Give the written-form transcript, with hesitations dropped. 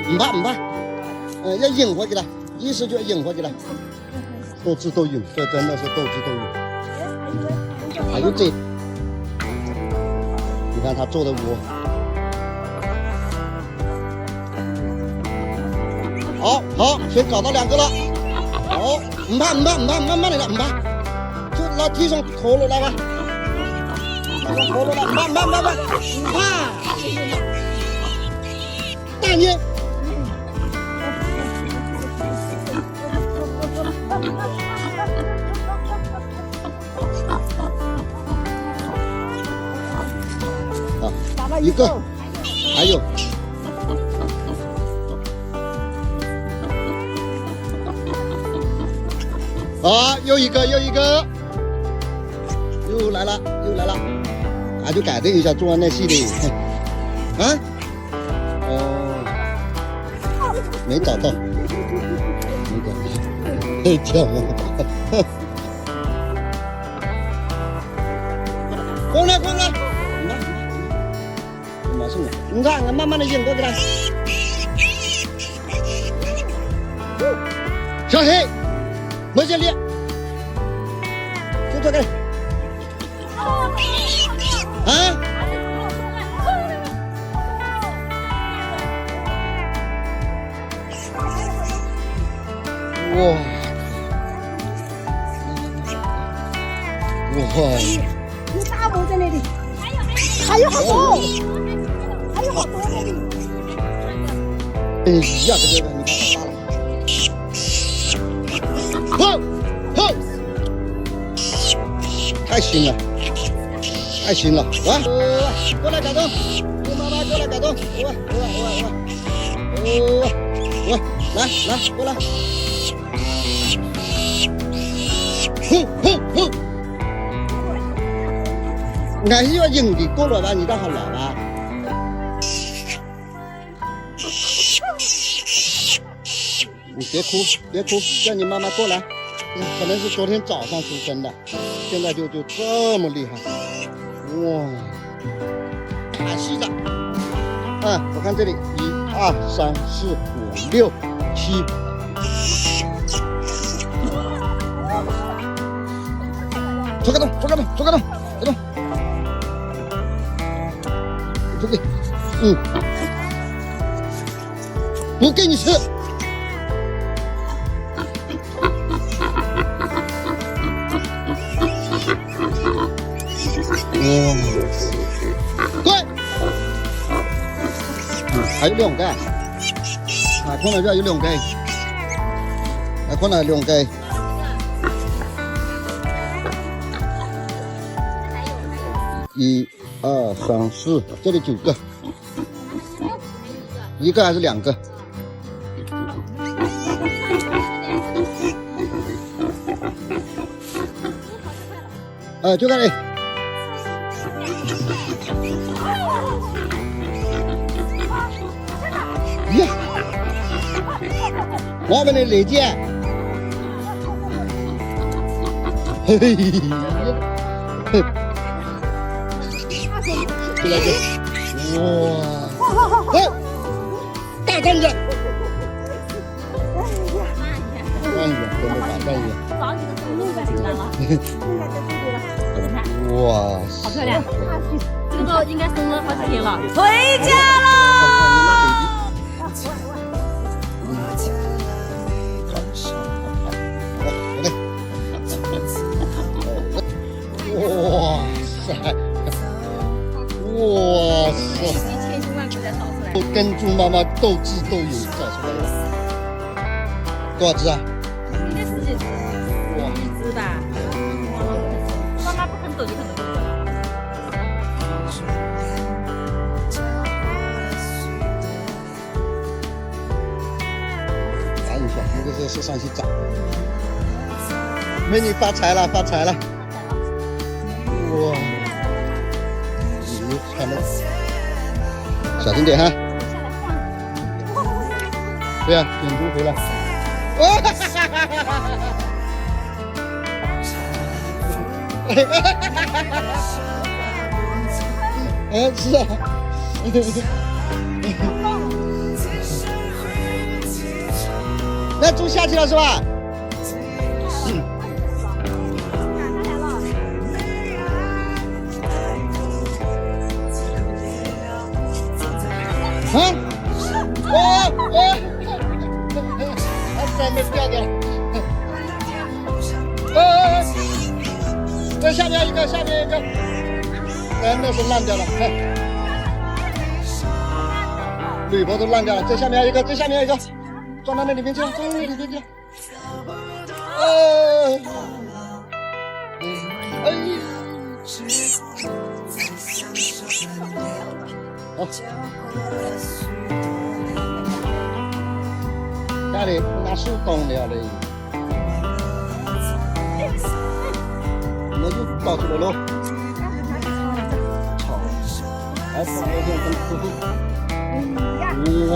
唔怕唔怕，要赢回去了，意思就要赢回去了，斗智斗勇，这真的是斗智斗勇。还有这，你看他做的窝，好，先搞到2个了，好，唔怕，慢慢的，唔怕，就拿提上头了来吧，提上头了来，慢，唔怕，大捏。一个，还有，又一个，又来了，就改正一下做完那系列，没找到，太巧了，过来。你看，慢慢的引过去了。小黑，没劲力，就这个。哇！有大毛在那里，还有好多。好多那里，这个你看大了，太行了，过来改动，妈妈过来改动，来过来，还是要硬的，过来吧，你倒好了吧。你别哭，叫你妈妈过来。可能是昨天早上出生的，现在就这么厉害，哇！太细了。我看这里1、2、3、4、5、6、7。出个洞，别动。这里，不给你吃。对，还有2个，可能要有2个，可能2个。1、2、3、4，这里9个，1个还是2个？就看这里。呀，我们的雷姐，过来这，哇，大蛋子，早你的手弄在上了，哇，好漂亮，这个都应该生了好几天了，回家了。哇塞！千辛万苦才找出来，跟猪妈妈斗智斗勇找出来了。多少只啊？应该10几只。哇，1只吧。妈妈不肯走就可能走了。赶一下，那个是上去找。美女发财了，发财了！哇！小心点哈！对呀，点猪回来。是啊，那猪下去了是吧？啊！没掉掉。这下面一个，下面一个，那是烂掉了，看，铝箔都烂掉了。这下面一个，这下面一个，装到那里面去了，装到那里面去了。好，家里拿手动了嘞。那就倒出来喽，炒，还放点跟豆腐，哇，